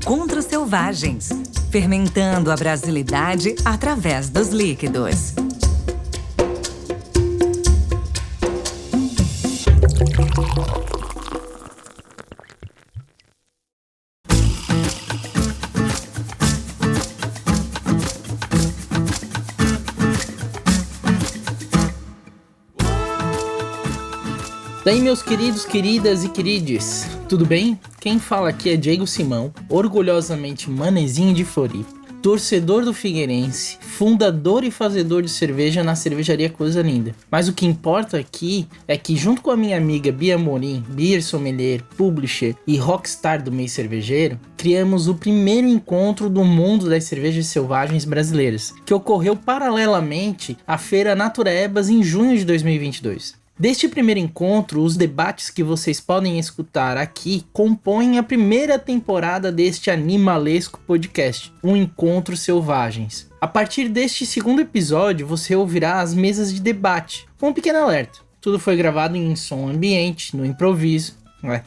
Encontros Selvagens, fermentando a brasilidade através dos líquidos. Daí, meus queridos, queridas e querides, tudo bem? Quem fala aqui é Diego Simão, orgulhosamente manezinho de Floripa, torcedor do Figueirense, fundador e fazedor de cerveja na cervejaria Coisa Linda. Mas o que importa aqui é que, junto com a minha amiga Bia Morim, beer sommelier, publisher e rockstar do meio cervejeiro, criamos o primeiro encontro do mundo das cervejas selvagens brasileiras, que ocorreu paralelamente à Feira Naturebas em junho de 2022. Deste primeiro encontro, os debates que vocês podem escutar aqui compõem a primeira temporada deste animalesco podcast, Um Encontro Selvagens. A partir deste segundo episódio, você ouvirá as mesas de debate, com um pequeno alerta. Tudo foi gravado em som ambiente, no improviso,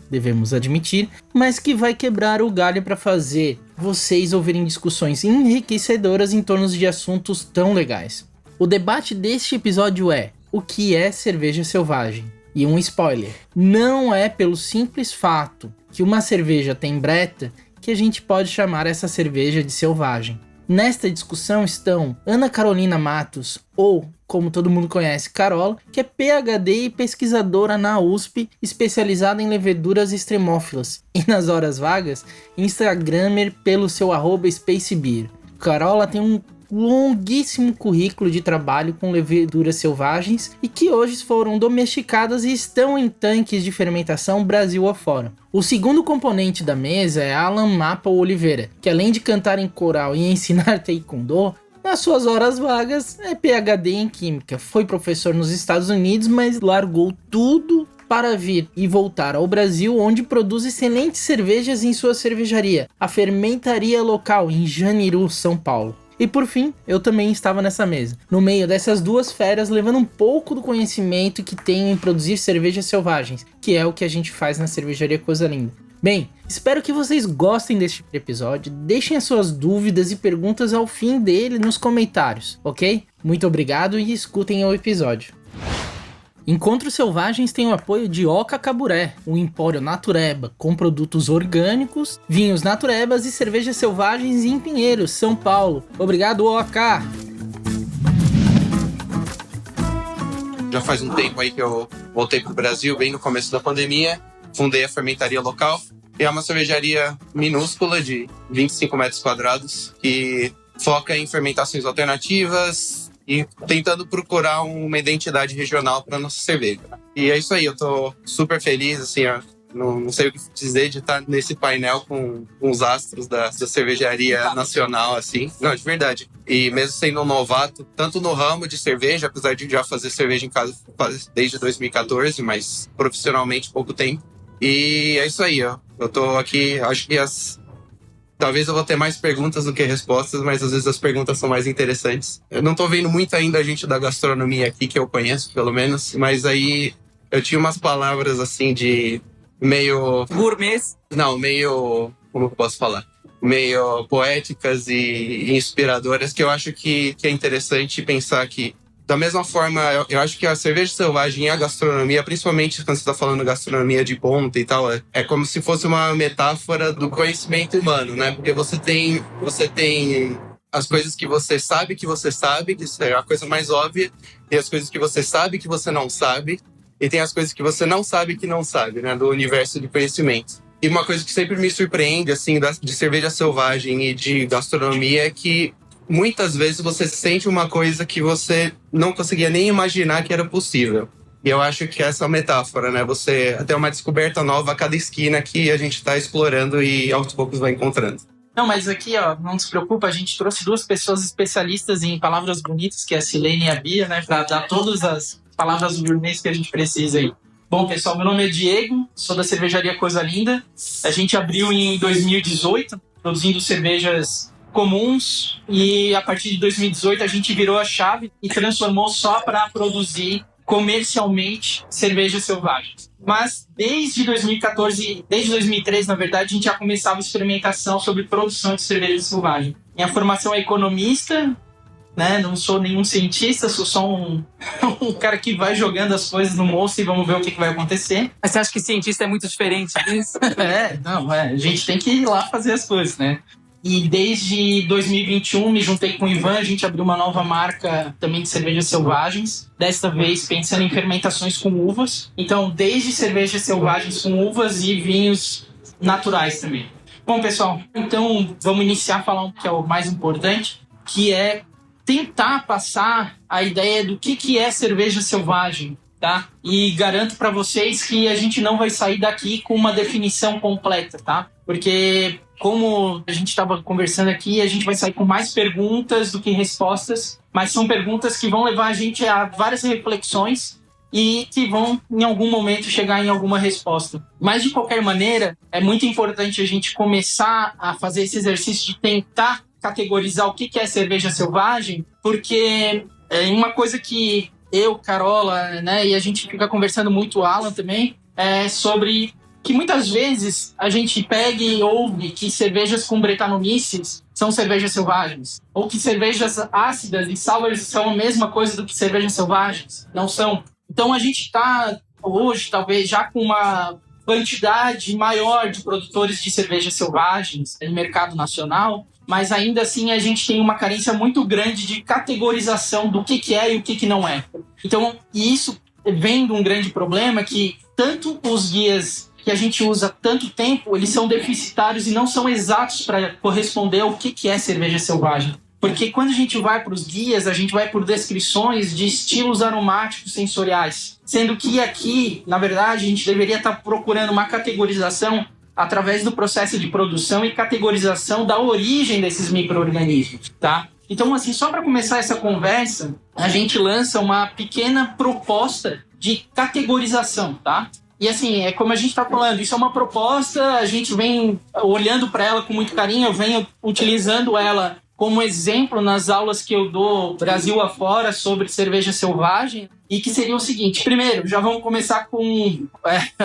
devemos admitir, mas que vai quebrar o galho para fazer vocês ouvirem discussões enriquecedoras em torno de assuntos tão legais. O debate deste episódio é: o que é cerveja selvagem? E um spoiler: não é pelo simples fato que uma cerveja tem breta que a gente pode chamar essa cerveja de selvagem. Nesta discussão estão Ana Carolina Matos, ou como todo mundo conhece, Carola, que é PhD e pesquisadora na USP, especializada em leveduras extremófilas, e nas horas vagas, instagramer pelo seu @spacebeer. Carola tem um longuíssimo currículo de trabalho com leveduras selvagens e que hoje foram domesticadas e estão em tanques de fermentação Brasil afora. O segundo componente da mesa é Alan Mapa Oliveira, que além de cantar em coral e ensinar taekwondo, nas suas horas vagas é PhD em Química, foi professor nos Estados Unidos, mas largou tudo para vir e voltar ao Brasil, onde produz excelentes cervejas em sua cervejaria, a Fermentaria Local, em Janiru, São Paulo. E por fim, eu também estava nessa mesa, no meio dessas duas feras, levando um pouco do conhecimento que tenho em produzir cervejas selvagens, que é o que a gente faz na cervejaria Coisa Linda. Bem, espero que vocês gostem deste episódio, deixem as suas dúvidas e perguntas ao fim dele nos comentários, ok? Muito obrigado e escutem o episódio. Encontros Selvagens tem o apoio de Oca Caburé, o Empório Natureba, com produtos orgânicos, vinhos naturebas e cervejas selvagens em Pinheiros, São Paulo. Obrigado, Oca! Já faz um tempo aí que eu voltei pro Brasil, bem no começo da pandemia, fundei a Fermentaria Local, que é uma cervejaria minúscula de 25 metros quadrados, que foca em fermentações alternativas e tentando procurar uma identidade regional para nossa cerveja. E é isso aí, eu tô super feliz, assim, ó, não sei o que dizer de estar nesse painel com os astros da cervejaria nacional, assim. Não, de verdade. E mesmo sendo um novato, tanto no ramo de cerveja, apesar de já fazer cerveja em casa desde 2014, mas profissionalmente pouco tempo. E é isso aí, ó. Eu tô aqui, acho que talvez eu vou ter mais perguntas do que respostas, mas às vezes as perguntas são mais interessantes. Eu não tô vendo muito ainda gente da gastronomia aqui, que eu conheço, pelo menos. Mas aí eu tinha umas palavras assim de meio... gourmets? Não, meio... como eu posso falar? Meio poéticas e inspiradoras, que eu acho que é interessante pensar que, da mesma forma, eu acho que a cerveja selvagem e a gastronomia, principalmente quando você está falando gastronomia de ponta e tal, é como se fosse uma metáfora do conhecimento humano, né? Porque você tem as coisas que você sabe, que isso é a coisa mais óbvia, e as coisas que você sabe que você não sabe, e tem as coisas que você não sabe que não sabe, né? Do universo de conhecimento. E uma coisa que sempre me surpreende, assim, de cerveja selvagem e de gastronomia é que muitas vezes você sente uma coisa que você não conseguia nem imaginar que era possível. E eu acho que essa é a metáfora, né? Você tem uma descoberta nova a cada esquina que a gente está explorando e aos poucos vai encontrando. Não, mas aqui, ó, não se preocupa, a gente trouxe duas pessoas especialistas em palavras bonitas, que é a Silene e a Bia, né? Pra dar todas as palavras gourmets que a gente precisa aí. Bom, pessoal, meu nome é Diego, sou da cervejaria Coisa Linda. A gente abriu em 2018, produzindo cervejas comuns, e a partir de 2018 a gente virou a chave e transformou só para produzir comercialmente cervejas selvagens. Mas desde 2014, desde 2013, na verdade, a gente já começava a experimentação sobre produção de cerveja selvagem. Minha formação é economista, né? Não sou nenhum cientista, sou só um cara que vai jogando as coisas no monstro e vamos ver o que vai acontecer. Mas você acha que cientista é muito diferente disso? A gente tem que ir lá fazer as coisas, né? E desde 2021 me juntei com o Ivan, a gente abriu uma nova marca também de cervejas selvagens, desta vez pensando em fermentações com uvas. Então, desde cervejas selvagens com uvas e vinhos naturais também. Bom, pessoal, então vamos iniciar a falar o que é o mais importante, que é tentar passar a ideia do que é cerveja selvagem, tá? E garanto para vocês que a gente não vai sair daqui com uma definição completa, tá? Porque, como a gente estava conversando aqui, a gente vai sair com mais perguntas do que respostas, mas são perguntas que vão levar a gente a várias reflexões e que vão, em algum momento, chegar em alguma resposta. Mas, de qualquer maneira, é muito importante a gente começar a fazer esse exercício de tentar categorizar o que é cerveja selvagem, porque é uma coisa que eu, Carola, né, e a gente fica conversando muito, o Alan também, é sobre que muitas vezes a gente pega e ouve que cervejas com Brettanomyces são cervejas selvagens, ou que cervejas ácidas e sours são a mesma coisa do que cervejas selvagens. Não são. Então a gente está hoje, talvez, já com uma quantidade maior de produtores de cervejas selvagens no mercado nacional, mas ainda assim a gente tem uma carência muito grande de categorização do que é e o que não é. Então, isso vem de um grande problema que tanto os guias que a gente usa há tanto tempo, eles são deficitários e não são exatos para corresponder ao que é cerveja selvagem. Porque quando a gente vai para os guias, a gente vai por descrições de estilos aromáticos sensoriais. Sendo que aqui, na verdade, a gente deveria estar procurando uma categorização através do processo de produção e categorização da origem desses micro-organismos, tá? Então, assim, só para começar essa conversa, a gente lança uma pequena proposta de categorização, tá? E assim, é como a gente está falando, isso é uma proposta, a gente vem olhando para ela com muito carinho, eu venho utilizando ela como exemplo nas aulas que eu dou Brasil afora sobre cerveja selvagem, e que seria o seguinte: primeiro, já vamos começar com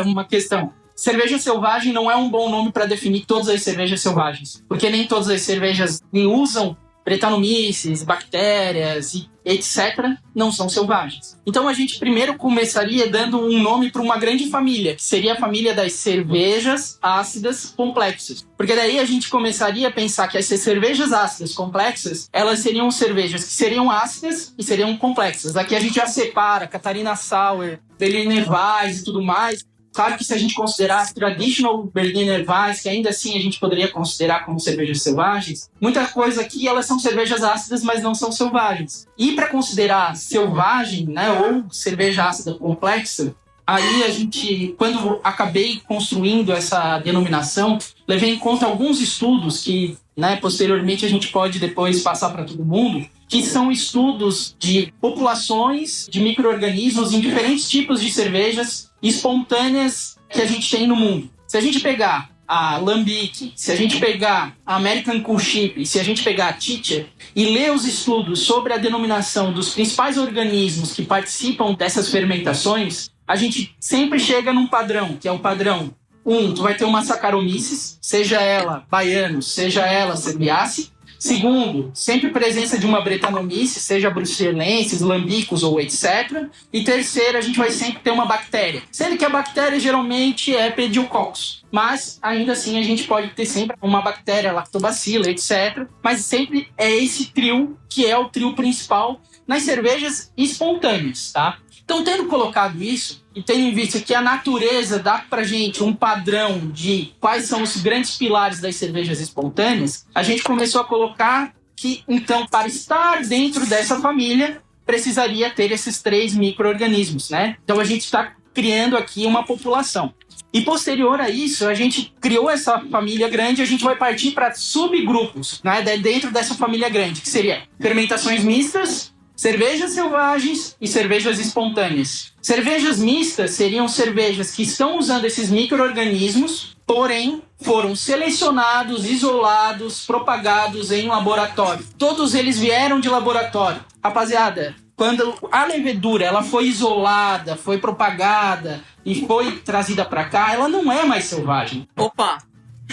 uma questão. Cerveja selvagem não é um bom nome para definir todas as cervejas selvagens, porque nem todas as cervejas que usam Brettanomyces, bactérias e etc. não são selvagens. Então a gente primeiro começaria dando um nome para uma grande família, que seria a família das cervejas ácidas complexas. Porque daí a gente começaria a pensar que essas cervejas ácidas complexas, elas seriam cervejas que seriam ácidas e seriam complexas. Aqui a gente já separa Catarina Sour, Berliner Weiss e tudo mais. Claro que se a gente considerar as traditional Berliner Weiss, que ainda assim a gente poderia considerar como cervejas selvagens, muita coisa aqui elas são cervejas ácidas, mas não são selvagens. E para considerar selvagem, né, ou cerveja ácida complexa, aí a gente, quando acabei construindo essa denominação, levei em conta alguns estudos que, né, posteriormente a gente pode depois passar para todo mundo, que são estudos de populações de micro-organismos em diferentes tipos de cervejas espontâneas que a gente tem no mundo. Se a gente pegar a Lambic, se a gente pegar a American Coolship, se a gente pegar a Teacher e ler os estudos sobre a denominação dos principais organismos que participam dessas fermentações, a gente sempre chega num padrão, que é o padrão 1, tu vai ter uma Saccharomyces, seja ela Baianus, seja ela Cerviaceae. Segundo, sempre presença de uma Brettanomyces, seja bruxelensis, lambicus ou etc. E terceiro, a gente vai sempre ter uma bactéria. Sendo que a bactéria geralmente é Pediococcus. Mas, ainda assim, a gente pode ter sempre uma bactéria, lactobacilla, etc. Mas sempre é esse trio que é o trio principal nas cervejas espontâneas, tá? Então, tendo colocado isso, e tendo em vista que a natureza dá pra gente um padrão de quais são os grandes pilares das cervejas espontâneas, a gente começou a colocar que, então, para estar dentro dessa família, precisaria ter esses 3 micro-organismos, né? Então, a gente está criando aqui uma população. E posterior a isso, a gente criou essa família grande, a gente vai partir para subgrupos, né, dentro dessa família grande, que seria fermentações mistas, cervejas selvagens e cervejas espontâneas. Cervejas mistas seriam cervejas que estão usando esses micro-organismos, porém foram selecionados, isolados, propagados em laboratório. Todos eles vieram de laboratório. Rapaziada, quando a levedura ela foi isolada, foi propagada e foi trazida para cá, ela não é mais selvagem. Opa!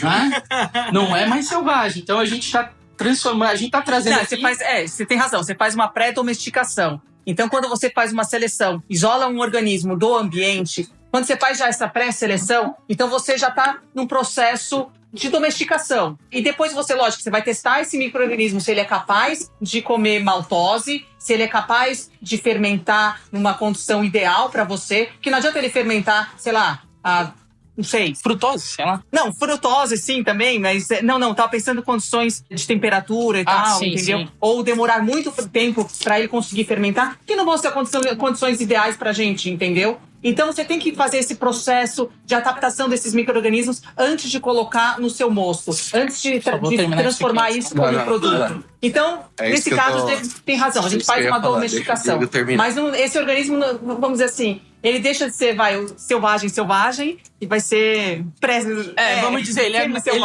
Né? Não é mais selvagem. Então a gente está transformando, a gente está trazendo Não, aqui... você tem razão, você faz uma pré-domesticação. Então, quando você faz uma seleção, isola um organismo do ambiente, quando você faz já essa pré-seleção, então você já está num processo de domesticação. E depois você, lógico, você vai testar esse micro-organismo, se ele é capaz de comer maltose, se ele é capaz de fermentar numa condição ideal para você, porque não adianta ele fermentar, sei lá, não sei. Frutose, sei lá. Não, frutose sim também, mas não, tava pensando em condições de temperatura e tal, sim, entendeu? Sim. Ou demorar muito tempo para ele conseguir fermentar, que não vão ser condições ideais pra gente, entendeu? Então você tem que fazer esse processo de adaptação desses micro-organismos antes de colocar no seu mosto, antes de transformar isso como um produto. Então, nesse caso, tem razão, a gente faz uma domesticação. Mas esse organismo, vamos dizer assim, ele deixa de ser, selvagem, e vai ser vamos dizer, ele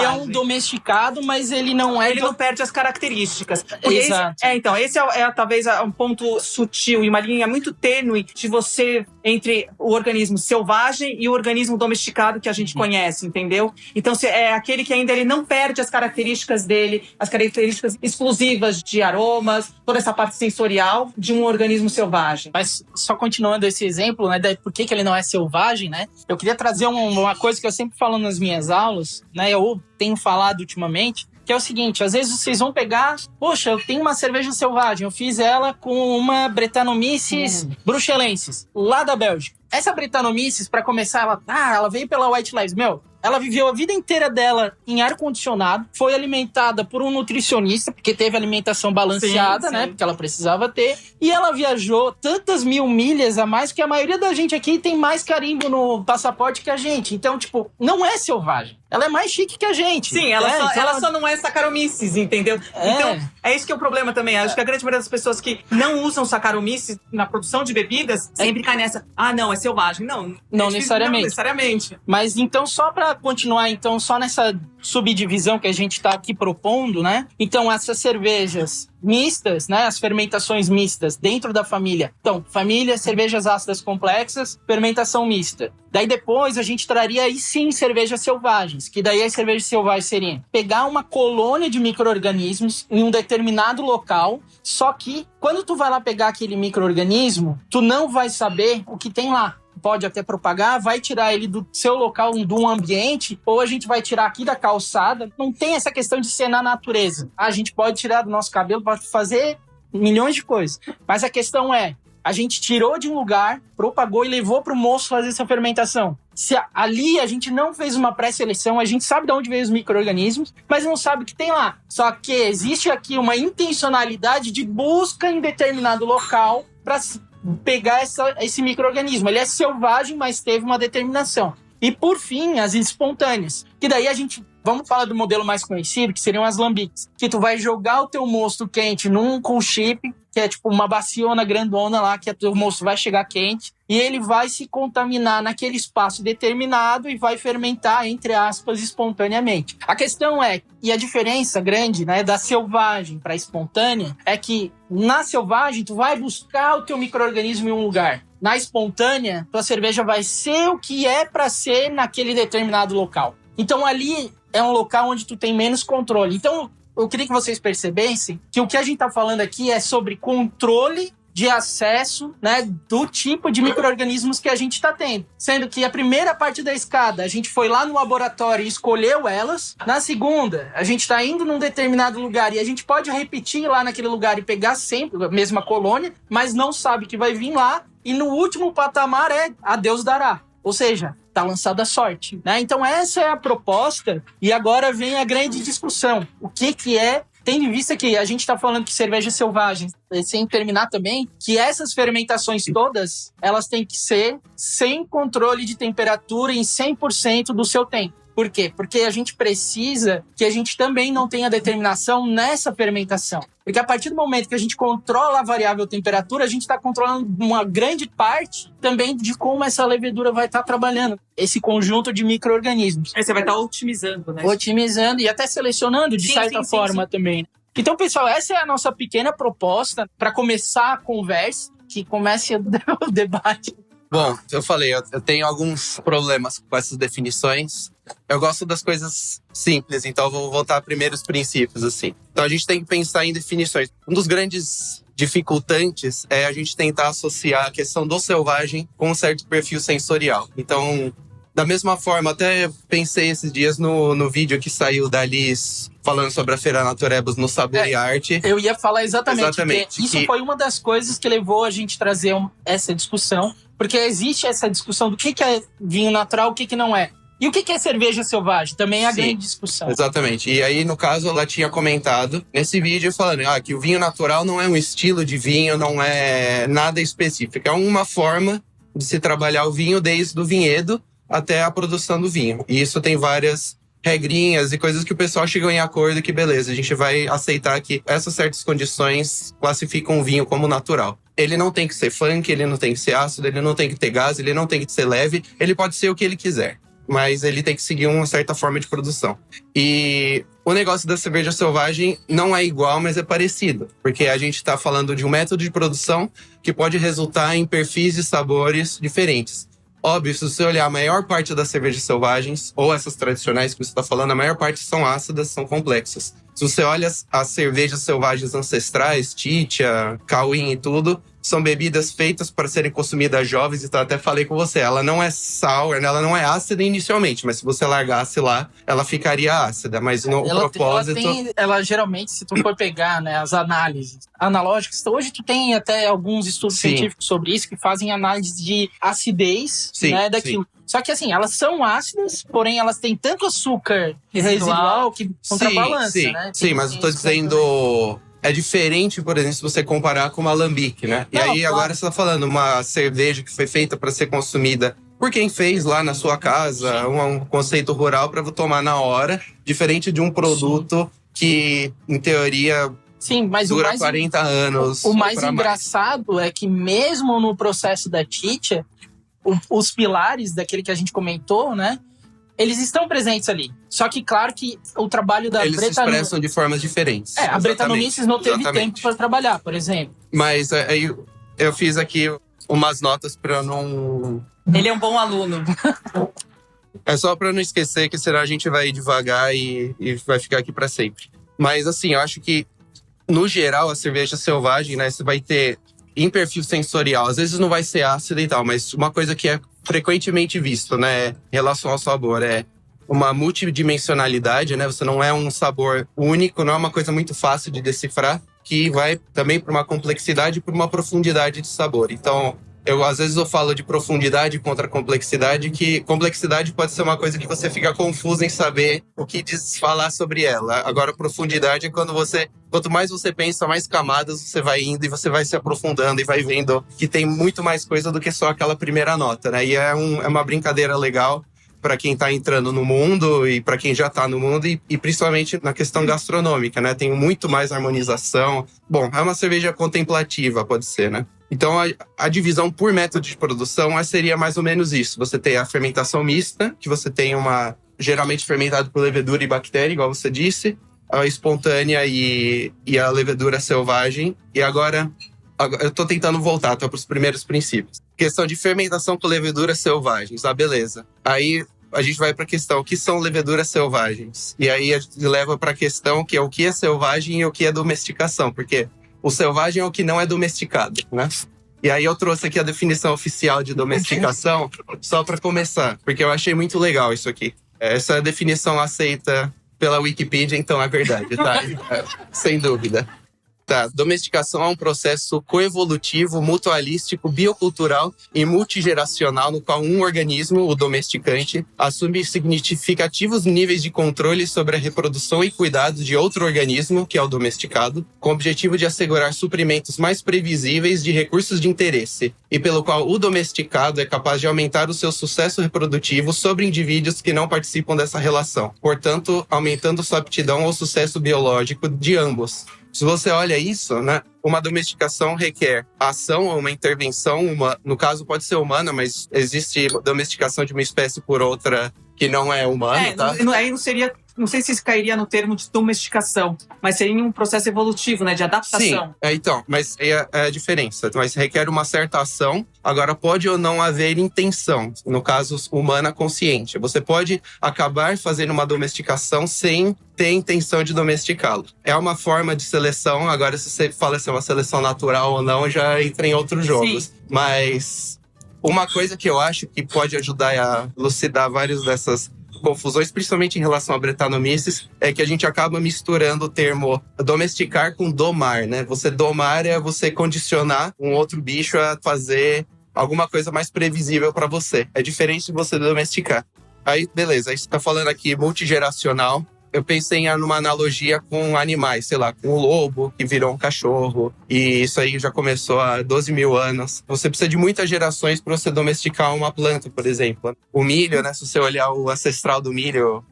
é um domesticado, mas ele não é... Ele não perde as características. Exato. Esse é talvez um ponto sutil e uma linha muito tênue de você entre o organismo selvagem e o organismo domesticado que a gente conhece, entendeu? Então, é aquele que ainda ele não perde as características dele, as características exclusivas de aromas, toda essa parte sensorial de um organismo selvagem. Mas só continuando esse exemplo, né, por que ele não é selvagem, né? Eu queria trazer uma coisa que eu sempre falo nas minhas aulas, né? Eu tenho falado ultimamente, que é o seguinte, às vezes vocês vão pegar, poxa, eu tenho uma cerveja selvagem, eu fiz ela com uma Brettanomyces bruxelensis, lá da Bélgica. Essa Brettanomyces, para começar, ela veio pela White Lies. Ela viveu a vida inteira dela em ar-condicionado, foi alimentada por um nutricionista, porque teve alimentação balanceada, né? Porque ela precisava ter. E ela viajou tantas 1000 milhas a mais, que a maioria da gente aqui tem mais carimbo no passaporte que a gente. Então, tipo, não é selvagem. Ela é mais chique que a gente. Sim, ela só não é Saccharomyces, entendeu? Então, é isso que é o problema também. Acho que a grande maioria das pessoas que não usam Saccharomyces na produção de bebidas sempre cai nessa, não, é selvagem. Não necessariamente. Mas então, só pra continuar, então, só nessa subdivisão que a gente tá aqui propondo, né? Então, essas cervejas mistas, né? As fermentações mistas dentro da família. Então, família, cervejas ácidas complexas, fermentação mista. Daí depois a gente traria aí sim cervejas selvagens, que daí as cervejas selvagens seriam pegar uma colônia de micro-organismos em um determinado local, só que quando tu vai lá pegar aquele micro-organismo, tu não vai saber o que tem lá. Pode até propagar, vai tirar ele do seu local, do ambiente, ou a gente vai tirar aqui da calçada. Não tem essa questão de ser na natureza. A gente pode tirar do nosso cabelo, pode fazer milhões de coisas. Mas a questão é, a gente tirou de um lugar, propagou e levou para o moço fazer essa fermentação. Se ali a gente não fez uma pré-seleção, a gente sabe de onde veio os micro-organismos, mas não sabe o que tem lá. Só que existe aqui uma intencionalidade de busca em determinado local para pegar esse micro-organismo. Ele é selvagem, mas teve uma determinação. E por fim, as espontâneas. Que daí vamos falar do modelo mais conhecido, que seriam as lambiques. Que tu vai jogar o teu mosto quente num cool chip, que é tipo uma baciona grandona lá, que o teu mosto vai chegar quente, e ele vai se contaminar naquele espaço determinado e vai fermentar, entre aspas, espontaneamente. A questão é, e a diferença grande, né, da selvagem para espontânea, é que na selvagem tu vai buscar o teu micro-organismo em um lugar. Na espontânea, tua cerveja vai ser o que é para ser naquele determinado local. Então ali é um local onde tu tem menos controle. Então eu queria que vocês percebessem que o que a gente tá falando aqui é sobre controle de acesso, né, do tipo de micro-organismos que a gente está tendo. Sendo que a primeira parte da escada, a gente foi lá no laboratório e escolheu elas. Na segunda, a gente está indo num determinado lugar e a gente pode repetir lá naquele lugar e pegar sempre a mesma colônia, mas não sabe que vai vir lá. E no último patamar é a Deus dará. Ou seja, tá lançada a sorte, né? Então essa é a proposta e agora vem a grande discussão. O que é, tendo em vista que a gente está falando que cerveja selvagem, sem terminar também, que essas fermentações todas, elas têm que ser sem controle de temperatura em 100% do seu tempo. Por quê? Porque a gente precisa que a gente também não tenha determinação nessa fermentação. Porque a partir do momento que a gente controla a variável temperatura, a gente está controlando uma grande parte também de como essa levedura vai estar trabalhando. Esse conjunto de micro-organismos. Aí você vai estar otimizando, né? Otimizando e até selecionando de certa forma também. Então, pessoal, essa é a nossa pequena proposta para começar a conversa, que comece o debate. Bom, eu falei, eu tenho alguns problemas com essas definições. Eu gosto das coisas simples, então eu vou voltar primeiro aos princípios, assim. Então a gente tem que pensar em definições. Um dos grandes dificultantes é a gente tentar associar a questão do selvagem com um certo perfil sensorial. Então, da mesma forma, até pensei esses dias no vídeo que saiu da Liz falando sobre a Feira Naturebus no Sabor e Arte. Eu ia falar exatamente. Isso que foi uma das coisas que levou a gente a trazer essa discussão, porque existe essa discussão do que é vinho natural, o que não é. E o que é cerveja selvagem? Também é a grande discussão. Exatamente. E aí, no caso, ela tinha comentado nesse vídeo falando que o vinho natural não é um estilo de vinho, não é nada específico. É uma forma de se trabalhar o vinho desde o vinhedo até a produção do vinho. E isso tem várias regrinhas e coisas que o pessoal chegou em acordo que, beleza, a gente vai aceitar que essas certas condições classificam o vinho como natural. Ele não tem que ser funk, ele não tem que ser ácido, ele não tem que ter gás, ele não tem que ser leve, ele pode ser o que ele quiser. Mas ele tem que seguir uma certa forma de produção. E o negócio da cerveja selvagem não é igual, mas é parecido. Porque a gente está falando de um método de produção que pode resultar em perfis e sabores diferentes. Óbvio, se você olhar a maior parte das cervejas selvagens, ou essas tradicionais que você está falando, a maior parte são ácidas, são complexas. Se você olha as cervejas selvagens ancestrais, Titia, Cauim e tudo, são bebidas feitas para serem consumidas jovens. Então, até falei com você, ela não é sour, ela não é ácida inicialmente, mas se você largasse lá, ela ficaria ácida. Mas no propósito... Ela geralmente, se tu for pegar, né, as análises analógicas, hoje tu tem até alguns estudos científicos sobre isso, que fazem análise de acidez, né, daquilo. Sim. Só que assim, elas são ácidas, porém elas têm tanto açúcar residual que contrabalança, né? Sim, mas eu tô dizendo... É diferente, por exemplo, se você comparar com uma alambique, né? E aí, agora você tá falando uma cerveja que foi feita para ser consumida por quem fez lá na sua casa, um conceito rural para tomar na hora, diferente de um produto que, em teoria... Sim, mas dura 40 anos. O mais engraçado é que mesmo no processo da Titia, os pilares daquele que a gente comentou, né? Eles estão presentes ali. Só que, claro que o trabalho da Eles se expressam de formas diferentes. A Brettanomyces não teve tempo para trabalhar, por exemplo. Mas aí eu fiz aqui umas notas para não... Ele é um bom aluno. É só para não esquecer, que senão a gente vai devagar e vai ficar aqui para sempre. Mas assim, eu acho que, no geral, a cerveja selvagem, né? Você vai ter em perfil sensorial. Às vezes não vai ser ácida e tal, mas uma coisa que é frequentemente visto, né, em relação ao sabor, é uma multidimensionalidade, né? Você não é um sabor único, não é uma coisa muito fácil de decifrar, que vai também para uma complexidade e para uma profundidade de sabor. Então, às vezes eu falo de profundidade contra complexidade, que complexidade pode ser uma coisa que você fica confuso em saber o que falar sobre ela. Agora, profundidade é quanto mais você pensa, mais camadas você vai indo e você vai se aprofundando e vai vendo que tem muito mais coisa do que só aquela primeira nota, né? E é uma brincadeira legal para quem está entrando no mundo e para quem já está no mundo e principalmente na questão gastronômica, né? Tem muito mais harmonização. Bom, é uma cerveja contemplativa, pode ser, né? Então, a divisão por método de produção seria mais ou menos isso. Você tem a fermentação mista, que você tem geralmente fermentado por levedura e bactéria, igual você disse, a espontânea e a levedura selvagem. E agora eu tô tentando voltar para os primeiros princípios. Questão de fermentação por leveduras selvagens, beleza. Aí a gente vai para a questão, o que são leveduras selvagens? E aí a gente leva para a questão que é o que é selvagem e o que é domesticação, porque o selvagem é o que não é domesticado, né? E aí eu trouxe aqui a definição oficial de domesticação, só para começar, porque eu achei muito legal isso aqui. Essa é a definição aceita pela Wikipedia, então é verdade, tá? Sem dúvida. Tá, domesticação é um processo coevolutivo, mutualístico, biocultural e multigeracional no qual um organismo, o domesticante, assume significativos níveis de controle sobre a reprodução e cuidado de outro organismo, que é o domesticado, com o objetivo de assegurar suprimentos mais previsíveis de recursos de interesse, e pelo qual o domesticado é capaz de aumentar o seu sucesso reprodutivo sobre indivíduos que não participam dessa relação, portanto, aumentando sua aptidão ao sucesso biológico de ambos. Se você olha isso, né, uma domesticação requer ação ou uma intervenção, no caso pode ser humana, mas existe domesticação de uma espécie por outra que não é humana, tá? Aí não seria não sei se isso cairia no termo de domesticação, mas seria um processo evolutivo, né, de adaptação. Sim, então, mas é a diferença. Mas requer uma certa ação. Agora, pode ou não haver intenção, no caso, humana consciente. Você pode acabar fazendo uma domesticação sem ter intenção de domesticá-lo. É uma forma de seleção. Agora, se você fala se é uma seleção natural ou não, já entra em outros jogos. Sim. Mas uma coisa que eu acho que pode ajudar a elucidar várias dessas confusões, principalmente em relação a Brettanomyces, é que a gente acaba misturando o termo domesticar com domar, né? Você domar é você condicionar um outro bicho a fazer alguma coisa mais previsível para você. É diferente de você domesticar. Aí, beleza, aí você tá falando aqui multigeracional. Eu pensei numa analogia com animais, sei lá, com o lobo que virou um cachorro. E isso aí já começou há 12 mil anos. Você precisa de muitas gerações para você domesticar uma planta, por exemplo. O milho, né? Se você olhar o ancestral do milho,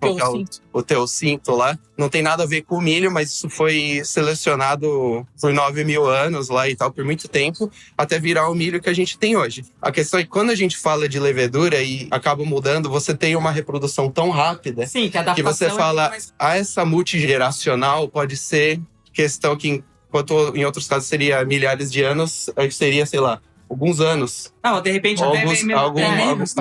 o teocinto lá, não tem nada a ver com o milho, mas isso foi selecionado por 9 mil anos lá e tal, por muito tempo, até virar o milho que a gente tem hoje. A questão é que quando a gente fala de levedura e acaba mudando, você tem uma reprodução tão rápida. Sim, que a adaptação que você fala, essa multigeracional pode ser questão que, enquanto em outros casos seria milhares de anos, seria, sei lá, alguns anos. Não, de repente até algum menos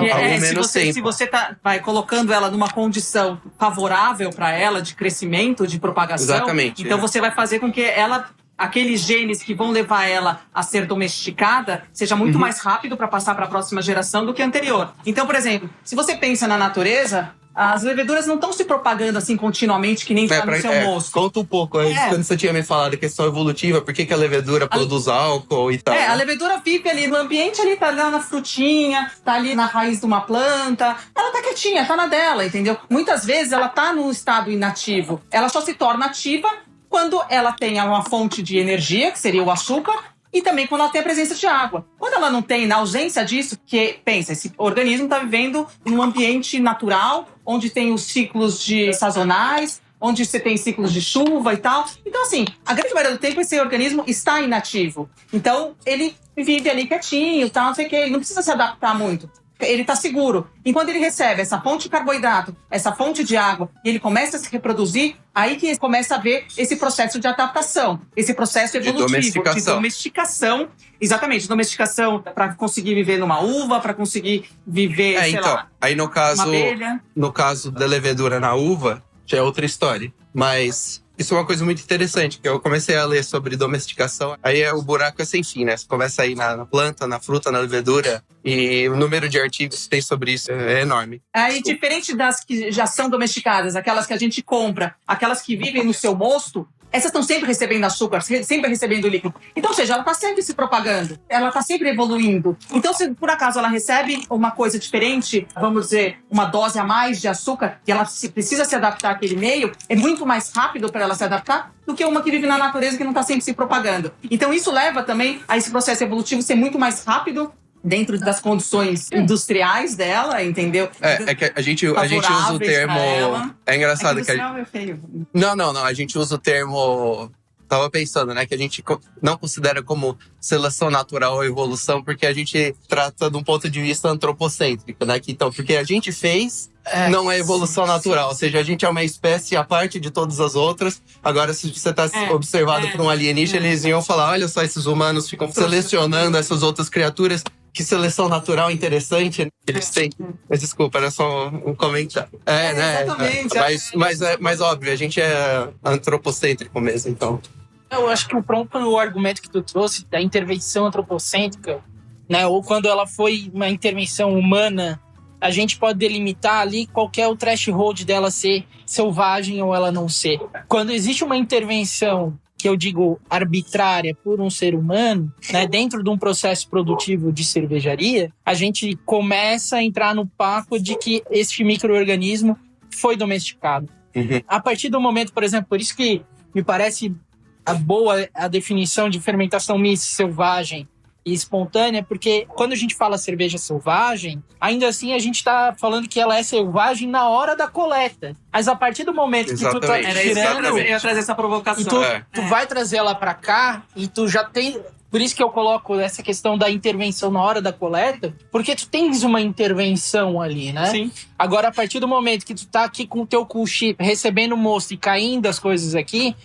tempo. Se você vai colocando ela numa condição favorável para ela de crescimento, de propagação, exatamente, então você vai fazer com que ela, aqueles genes que vão levar ela a ser domesticada, seja muito mais rápido para passar para a próxima geração do que a anterior. Então, por exemplo, se você pensa na natureza, as leveduras não estão se propagando assim continuamente, que nem está no seu mosto. Conta um pouco aí, quando você tinha me falado da questão evolutiva, por que a levedura produz álcool e tal. A levedura vive ali no ambiente, ali tá lá na frutinha, tá ali na raiz de uma planta. Ela tá quietinha, tá na dela, entendeu? Muitas vezes ela tá num estado inativo. Ela só se torna ativa quando ela tem uma fonte de energia, que seria o açúcar, e também quando ela tem a presença de água. Quando ela não tem, na ausência disso, porque, pensa, esse organismo está vivendo num ambiente natural, onde tem os ciclos sazonais, onde você tem ciclos de chuva e tal. Então, assim, a grande maioria do tempo esse organismo está inativo. Então, ele vive ali quietinho, tal, não sei o quê, ele não precisa se adaptar muito. Ele está seguro. E quando ele recebe essa fonte de carboidrato, essa fonte de água, e ele começa a se reproduzir, aí que começa a ver esse processo de adaptação, esse processo evolutivo, de domesticação. Exatamente, domesticação para conseguir viver numa uva, para conseguir viver, sei lá, aí no caso, uma abelha. No caso da levedura na uva, já é outra história. Mas isso é uma coisa muito interessante, que eu comecei a ler sobre domesticação. Aí o buraco é sem fim, né? Você começa a ir na planta, na fruta, na levedura, e o número de artigos que tem sobre isso é enorme. Aí, diferente das que já são domesticadas, aquelas que a gente compra, aquelas que vivem no seu mosto, essas estão sempre recebendo açúcar, sempre recebendo líquido. Então, ou seja, ela está sempre se propagando, ela está sempre evoluindo. Então, se por acaso ela recebe uma coisa diferente, vamos dizer, uma dose a mais de açúcar, e ela precisa se adaptar àquele meio, é muito mais rápido para ela se adaptar do que uma que vive na natureza que não está sempre se propagando. Então, isso leva também a esse processo evolutivo ser muito mais rápido dentro das condições industriais dela, entendeu? É que a gente usa o termo... É engraçado que é feio. Não. A gente usa o termo... Tava pensando, né? Que a gente não considera como seleção natural ou evolução, porque a gente trata de um ponto de vista antropocêntrico, né? Então, porque a gente fez... não é evolução natural, ou seja, a gente é uma espécie à parte de todas as outras. Agora, se você está observado por um alienígena, eles iam falar, olha só, esses humanos ficam selecionando essas outras criaturas. Que seleção natural interessante eles têm. Mas desculpa, era só um comentário. Né? Exatamente. Mas óbvio, a gente é antropocêntrico mesmo, então. Eu acho que o próprio argumento que tu trouxe da intervenção antropocêntrica, né, ou quando ela foi uma intervenção humana, a gente pode delimitar ali qual que é o threshold dela ser selvagem ou ela não ser. Quando existe uma intervenção que eu digo arbitrária por um ser humano, né, dentro de um processo produtivo de cervejaria, a gente começa a entrar no papo de que este micro-organismo foi domesticado. A partir do momento, por exemplo, por isso que me parece boa a definição de fermentação mista selvagem e espontânea, porque quando a gente fala cerveja selvagem, ainda assim a gente está falando que ela é selvagem na hora da coleta. Mas a partir do momento que tu tá tirando... Eu ia trazer essa provocação. E tu vai trazer ela para cá e tu já tem... Por isso que eu coloco essa questão da intervenção na hora da coleta, porque tu tens uma intervenção ali, né? Sim. Agora, a partir do momento que tu tá aqui com o teu cool chip, recebendo o mosto e caindo as coisas aqui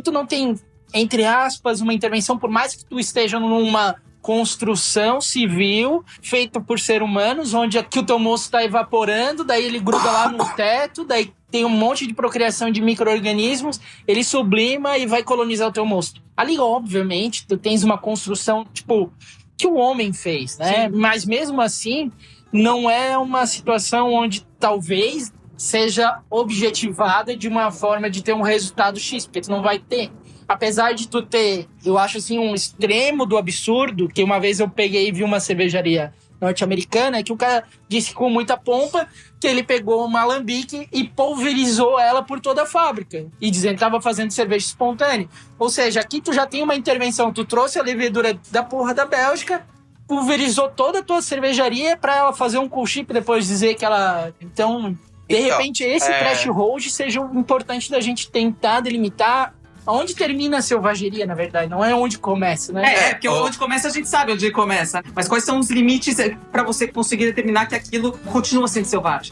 tu não tem, entre aspas, uma intervenção, por mais que tu esteja numa construção civil feita por seres humanos, onde aqui o teu mosto está evaporando, daí ele gruda lá no teto, daí tem um monte de procriação de micro-organismos, ele sublima e vai colonizar o teu mosto. Ali, obviamente, tu tens uma construção, tipo, que o homem fez, né? Sim. Mas mesmo assim, não é uma situação onde talvez seja objetivada de uma forma de ter um resultado X, porque tu não vai ter. Apesar de tu ter, eu acho assim, um extremo do absurdo, que uma vez eu peguei e vi uma cervejaria norte-americana, que o cara disse com muita pompa que ele pegou uma alambique e pulverizou ela por toda a fábrica, e dizendo que estava fazendo cerveja espontânea. Ou seja, aqui tu já tem uma intervenção, tu trouxe a levedura da porra da Bélgica, pulverizou toda a tua cervejaria para ela fazer um cool chip, depois dizer que ela... Então, de repente, esse threshold seja importante da gente tentar delimitar onde termina a selvageria, na verdade, não é onde começa, né? Porque onde começa a gente sabe onde começa. Mas quais são os limites para você conseguir determinar que aquilo continua sendo selvagem?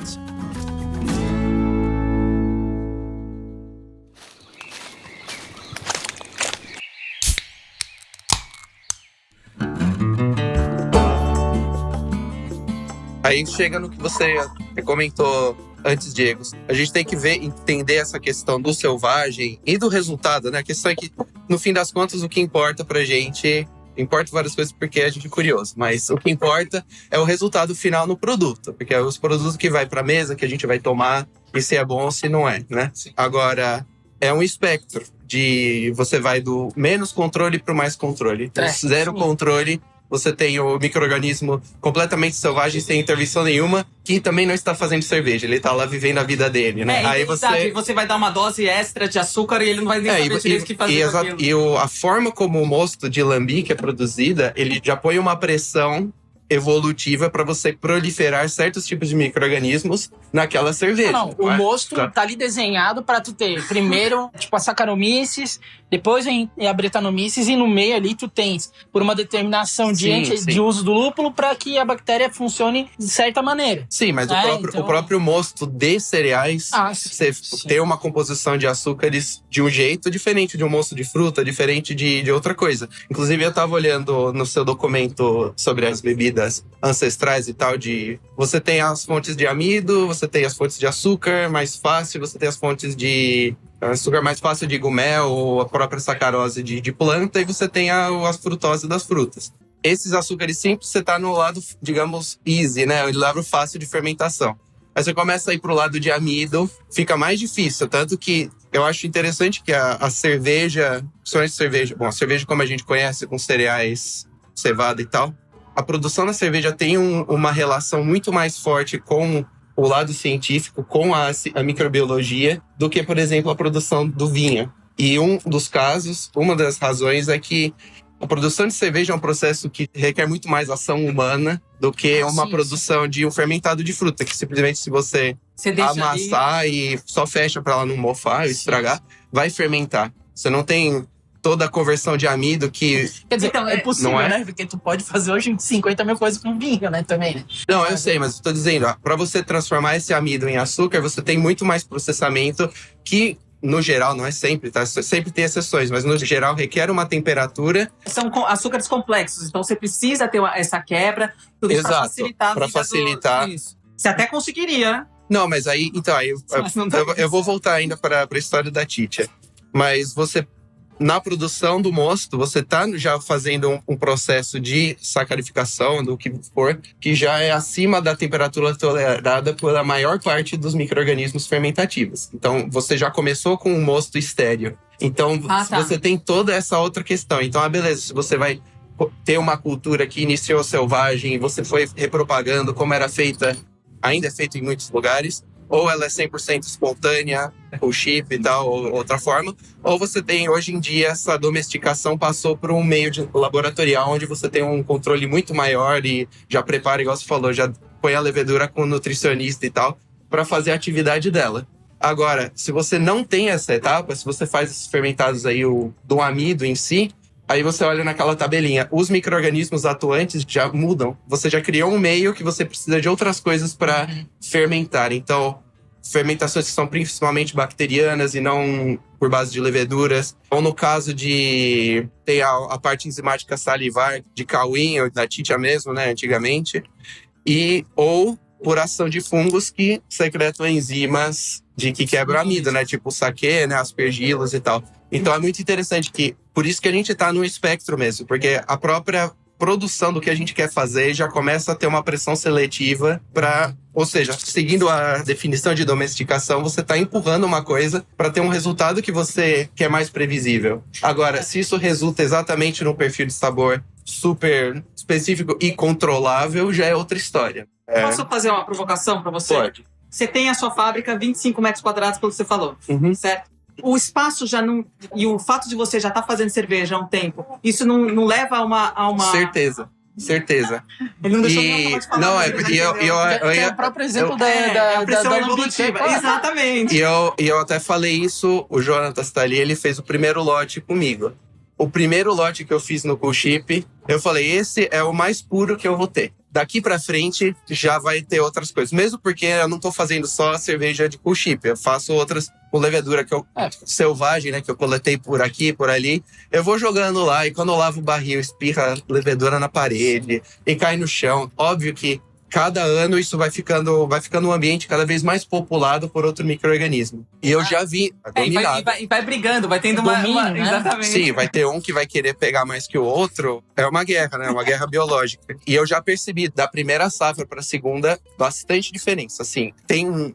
Aí chega no que você comentou antes, Diego. A gente tem que entender essa questão do selvagem e do resultado, né? A questão é que, no fim das contas, o que importa pra gente... Importa várias coisas porque a gente é curioso, mas o que importa é o resultado final no produto. Porque é os produtos que vai pra mesa, que a gente vai tomar, e se é bom ou se não é, né? Sim. Agora, é um espectro de... Você vai do menos controle pro mais controle. Então, zero controle... Você tem o micro-organismo completamente selvagem, sem intervenção nenhuma, que também não está fazendo cerveja. Ele está lá vivendo a vida dele, né? Aí você vai dar uma dose extra de açúcar e ele não vai nem saber direito o que fazer com aquilo. E a forma como o mosto de alambique é produzida, ele já põe uma pressão evolutiva para você proliferar certos tipos de micro-organismos naquela cerveja. Não, o mosto tá ali desenhado para tu ter primeiro, tipo, a Saccharomyces, depois a Brettanomyces, e no meio ali tu tens, por uma determinação de uso do lúpulo, para que a bactéria funcione de certa maneira. Sim, mas o próprio mosto de cereais, você tem uma composição de açúcares de um jeito diferente de um mosto de fruta, diferente de outra coisa. Inclusive, eu tava olhando no seu documento sobre as bebidas ancestrais e tal, você tem as fontes de amido, você tem as fontes de açúcar mais fácil, você tem as fontes de açúcar mais fácil de gumel, ou a própria sacarose de planta, e você tem as frutose das frutas. Esses açúcares simples, você tá no lado, digamos, easy, né? O lado fácil de fermentação. Aí você começa a ir pro lado de amido, fica mais difícil. Tanto que eu acho interessante que a cerveja, a cerveja como a gente conhece, com cereais, cevada e tal, a produção da cerveja tem uma relação muito mais forte com o lado científico, com a microbiologia, do que, por exemplo, a produção do vinho. E uma das razões é que a produção de cerveja é um processo que requer muito mais ação humana do que uma produção de um fermentado de fruta, que simplesmente se você amassar ali e só fecha para ela não mofar, estragar, vai fermentar. Você não tem toda a conversão de amido que... Quer dizer, então, é possível, né? Porque tu pode fazer hoje 50 mil coisas com vinho, né? Também, né? Não, eu sei, mas eu tô dizendo, para você transformar esse amido em açúcar, você tem muito mais processamento que, no geral, não é sempre, tá? Sempre tem exceções, mas no geral requer uma temperatura... São açúcares complexos, então você precisa ter essa quebra, tudo isso para facilitar a vida. Para facilitar. Isso. Você até conseguiria, né? Não, mas aí... Então, eu vou voltar ainda para a história da Titia. Mas você... Na produção do mosto, você está já fazendo um processo de sacarificação, do que for, que já é acima da temperatura tolerada pela maior parte dos micro-organismos fermentativos. Então, você já começou com um mosto estéril. Então, você tem toda essa outra questão. Então, beleza, se você vai ter uma cultura que iniciou selvagem e você foi repropagando como era feita, ainda é feito em muitos lugares, ou ela é 100% espontânea, o chip e tal, ou outra forma, ou você tem, hoje em dia, essa domesticação passou por um meio laboratorial, onde você tem um controle muito maior e já prepara, igual você falou, já põe a levedura com o nutricionista e tal, para fazer a atividade dela. Agora, se você não tem essa etapa, se você faz esses fermentados aí do amido em si, Aí você olha naquela tabelinha, os micro-organismos atuantes já mudam. Você já criou um meio que você precisa de outras coisas para fermentar. Então, fermentações que são principalmente bacterianas e não por base de leveduras. Ou no caso de... Tem a parte enzimática salivar de Cauim, ou da Titia mesmo, né, antigamente. Ou por ação de fungos que secretam enzimas que quebram o amido, né? Tipo o saquê, né? Aspergilos e tal. Então é muito interessante que... Por isso que a gente tá no espectro mesmo. Porque a própria produção do que a gente quer fazer já começa a ter uma pressão seletiva para... Ou seja, seguindo a definição de domesticação, você está empurrando uma coisa para ter um resultado que você quer mais previsível. Agora, se isso resulta exatamente num perfil de sabor super específico e controlável, já é outra história. Posso fazer uma provocação para você? Pode. Você tem a sua fábrica, 25 metros quadrados, pelo que você falou, certo? O espaço já não... E o fato de você já estar fazendo cerveja há um tempo, isso não leva a uma... Certeza. Ele não deixou nem eu falar. Não, É o próprio exemplo da pressão Lambique. evolutiva. Exatamente. E eu até falei isso, o Jonatas tá ali, ele fez o primeiro lote comigo. O primeiro lote que eu fiz no Cool Chip, eu falei, esse é o mais puro que eu vou ter. Daqui pra frente, já vai ter outras coisas. Mesmo porque eu não tô fazendo só a cerveja de Cool Chip. Eu faço outras com levedura selvagem, né? Que eu coletei por aqui, por ali. Eu vou jogando lá e quando eu lavo o barril, espirra levedura na parede e cai no chão. Óbvio que cada ano isso vai ficando um ambiente cada vez mais populado por outro micro-organismo. E eu já vi dominado. E vai brigando, vai tendo uma Domínio, né? Exatamente. Sim, vai ter um que vai querer pegar mais que o outro. É uma guerra, né? Uma guerra biológica. E eu já percebi, da primeira safra para a segunda, bastante diferença. Assim,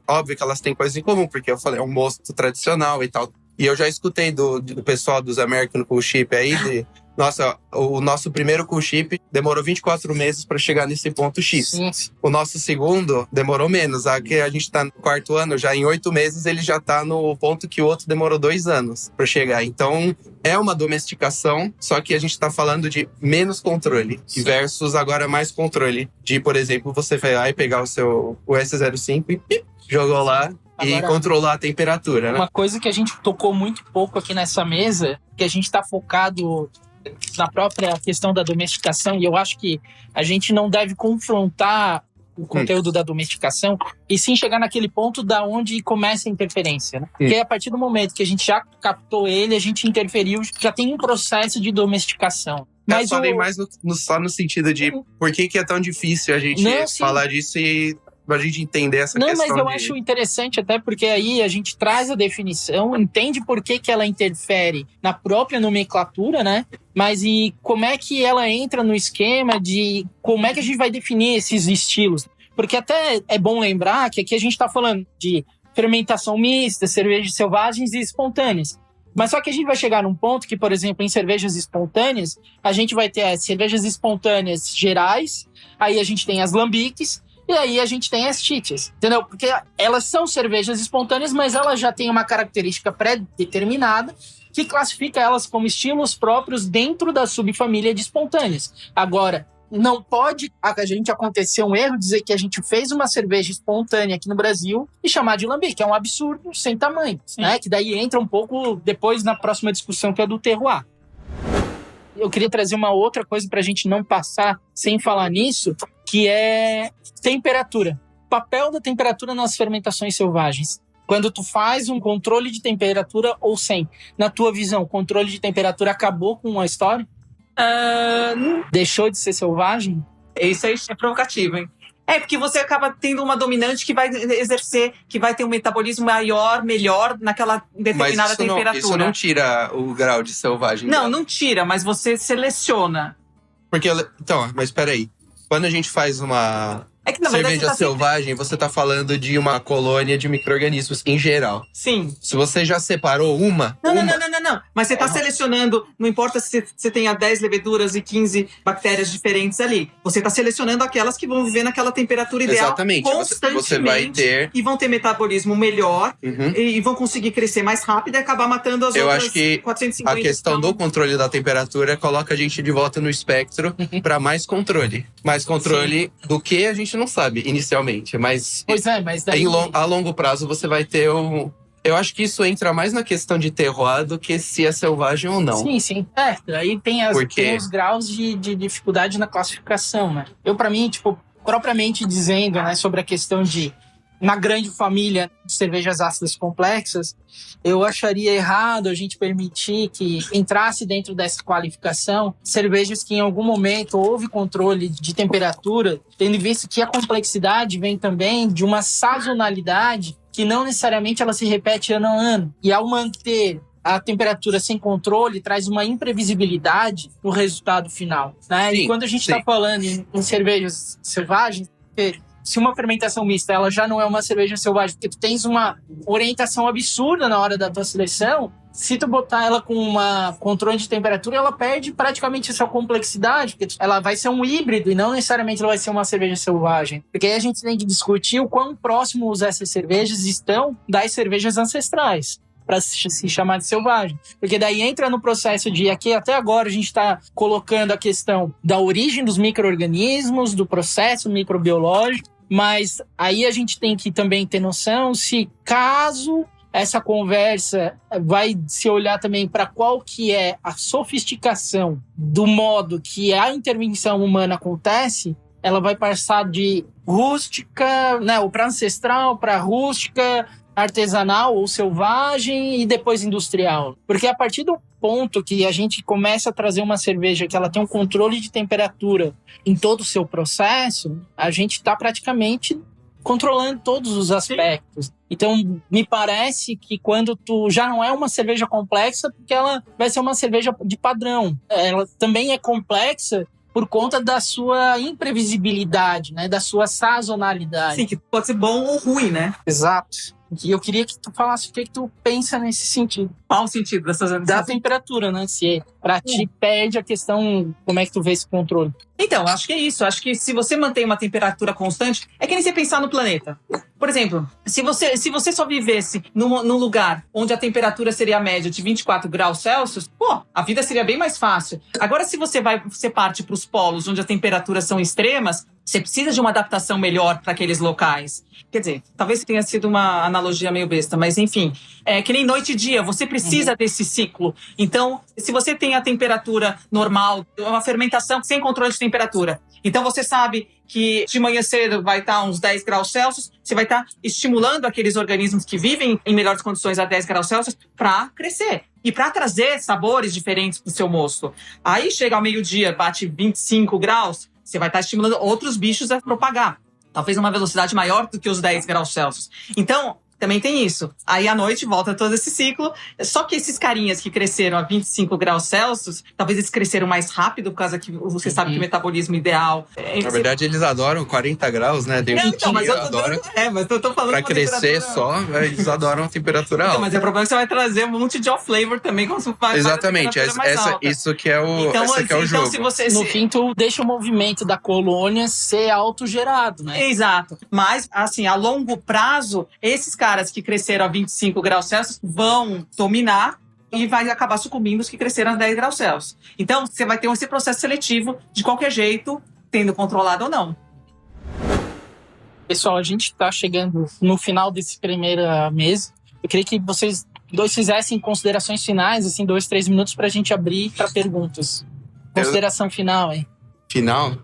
óbvio que elas têm coisas em comum, porque eu falei, é um mosto tradicional e tal. E eu já escutei do pessoal dos American Cool Chip aí, nossa, o nosso primeiro Cool Chip demorou 24 meses para chegar nesse ponto X. Sim. O nosso segundo demorou menos. Aqui a gente tá no 4º ano, já em 8 meses ele já tá no ponto que o outro demorou 2 anos para chegar. Então, é uma domesticação, só que a gente tá falando de menos controle. Sim. Versus agora mais controle. De, por exemplo, você vai lá e pegar o S05 e jogou lá. E Agora, controlar a temperatura, né? Uma coisa que a gente tocou muito pouco aqui nessa mesa, que a gente está focado na própria questão da domesticação, e eu acho que a gente não deve confrontar o conteúdo da domesticação e sim chegar naquele ponto da onde começa a interferência, né? Porque a partir do momento que a gente já captou ele, a gente interferiu, já tem um processo de domesticação. Mas eu falei mais só no sentido de por que é tão difícil a gente falar disso e pra gente entender essa questão. Não, mas eu acho interessante até porque aí a gente traz a definição, entende por que ela interfere na própria nomenclatura, né? Mas e como é que ela entra no esquema de como é que a gente vai definir esses estilos? Porque até é bom lembrar que aqui a gente tá falando de fermentação mista, cervejas selvagens e espontâneas. Mas só que a gente vai chegar num ponto que, por exemplo, em cervejas espontâneas, a gente vai ter as cervejas espontâneas gerais, aí a gente tem as lambiques, e aí a gente tem as titias, entendeu? Porque elas são cervejas espontâneas, mas elas já têm uma característica pré-determinada que classifica elas como estilos próprios dentro da subfamília de espontâneas. Agora, não pode a gente acontecer um erro, dizer que a gente fez uma cerveja espontânea aqui no Brasil e chamar de lambique, que é um absurdo sem tamanho, né? Que daí entra um pouco depois na próxima discussão, que é do terroir. Eu queria trazer uma outra coisa para a gente não passar sem falar nisso, que é temperatura. O papel da temperatura nas fermentações selvagens. Quando tu faz um controle de temperatura ou sem, na tua visão, o controle de temperatura acabou com a história? Deixou de ser selvagem? Isso aí é provocativo, hein? É, porque você acaba tendo uma dominante que vai exercer, que vai ter um metabolismo maior, melhor, naquela determinada temperatura. Isso não tira o grau de selvagem. Não tira, mas você seleciona. Porque, então, mas peraí. Quando a gente faz uma na verdade, cerveja selvagem, você tá falando de uma colônia de micro-organismos em geral. Sim. Se você já separou uma... Não. Mas você tá selecionando, não importa se você tenha 10 leveduras e 15 bactérias diferentes ali. Você tá selecionando aquelas que vão viver naquela temperatura ideal. Exatamente. Constantemente. Você vai ter... E vão ter metabolismo melhor. E vão conseguir crescer mais rápido e acabar matando as outras 450. Eu acho que a questão do controle da temperatura coloca a gente de volta no espectro para mais controle. Mais controle do que a gente não sabe inicialmente, mas... Pois é, mas daí... A longo prazo você vai ter Eu acho que isso entra mais na questão de terroir do que se é selvagem ou não. Sim. Aí tem os graus de dificuldade na classificação, né? Eu, pra mim, propriamente dizendo, né, sobre a questão de, na grande família de cervejas ácidas complexas, eu acharia errado a gente permitir que entrasse dentro dessa qualificação cervejas que em algum momento houve controle de temperatura, tendo visto que a complexidade vem também de uma sazonalidade que não necessariamente ela se repete ano a ano. E ao manter a temperatura sem controle, traz uma imprevisibilidade no resultado final, né? Sim, e quando a gente está falando em cervejas selvagens, se uma fermentação mista ela já não é uma cerveja selvagem, porque tu tens uma orientação absurda na hora da tua seleção, se tu botar ela com uma controle de temperatura, ela perde praticamente a sua complexidade, porque ela vai ser um híbrido e não necessariamente ela vai ser uma cerveja selvagem. Porque aí a gente tem que discutir o quão próximos essas cervejas estão das cervejas ancestrais para se chamar de selvagem. Porque daí entra no processo de, aqui até agora a gente está colocando a questão da origem dos micro-organismos, do processo microbiológico, mas aí a gente tem que também ter noção se caso essa conversa vai se olhar também para qual que é a sofisticação do modo que a intervenção humana acontece, ela vai passar de rústica, né, ou para ancestral, para rústica, artesanal ou selvagem e depois industrial. Porque a partir do ponto que a gente começa a trazer uma cerveja que ela tem um controle de temperatura em todo o seu processo, a gente está praticamente controlando todos os aspectos. Sim. Então, me parece que quando tu já não é uma cerveja complexa, porque ela vai ser uma cerveja de padrão. Ela também é complexa por conta da sua imprevisibilidade, né? Da sua sazonalidade. Sim, que pode ser bom ou ruim, né? Exato. E eu queria que tu falasse o que tu pensa nesse sentido. Qual o sentido dessas... Da temperatura, né? Se pra ti perde a questão, como é que tu vê esse controle? Então, acho que é isso. Acho que se você mantém uma temperatura constante, é que nem você pensar no planeta. Por exemplo, se você só vivesse num lugar onde a temperatura seria a média de 24 graus Celsius, a vida seria bem mais fácil. Agora, se você parte para os polos, onde as temperaturas são extremas, você precisa de uma adaptação melhor para aqueles locais. Quer dizer, talvez tenha sido uma analogia meio besta, mas enfim. É que nem noite e dia, você precisa desse ciclo. Então, se você tem a temperatura normal, uma fermentação sem controle de temperatura, então você sabe que de manhã cedo vai estar uns 10 graus Celsius, você vai estar estimulando aqueles organismos que vivem em melhores condições a 10 graus Celsius para crescer. E para trazer sabores diferentes para o seu mosto. Aí chega ao meio-dia, bate 25 graus, você vai estar estimulando outros bichos a propagar. Talvez uma velocidade maior do que os 10 graus Celsius. Então, também tem isso. Aí à noite volta todo esse ciclo. Só que esses carinhas que cresceram a 25 graus Celsius, talvez eles cresceram mais rápido, por causa que você sabe que o metabolismo ideal... Na verdade, eles adoram 40 graus, né? Mas eu tô falando pra crescer só, eles adoram a temperatura alta. Mas o problema é que você vai trazer um monte de off-flavor também, quando você faz. Exatamente, isso que é o, que é o jogo. No fim, tu deixa o movimento da colônia ser autogerado, né? Exato. Mas, assim, a longo prazo, esses caras que cresceram a 25 graus Celsius vão dominar e vai acabar sucumbindo os que cresceram a 10 graus Celsius. Então, você vai ter esse processo seletivo de qualquer jeito, tendo controlado ou não. Pessoal, a gente está chegando no final desse primeiro mês. Eu queria que vocês dois fizessem considerações finais, assim, 2-3 minutos para a gente abrir para perguntas. Consideração final, hein? Final?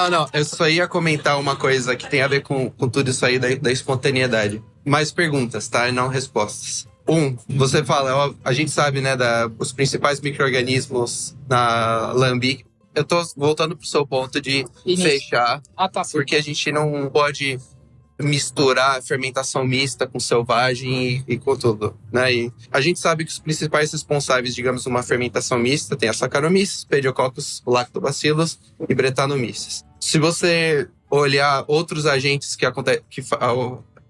Não, eu só ia comentar uma coisa que tem a ver com tudo isso aí da espontaneidade. Mais perguntas, tá? E não respostas. Você fala, a gente sabe, né, os principais micro-organismos na Lambic. Eu tô voltando pro seu ponto de fechar, porque a gente não pode misturar fermentação mista com selvagem e com tudo, né? E a gente sabe que os principais responsáveis, digamos, uma fermentação mista tem a Saccharomyces, Pediococcus, Lactobacillus e Brettanomyces. Se você olhar outros agentes que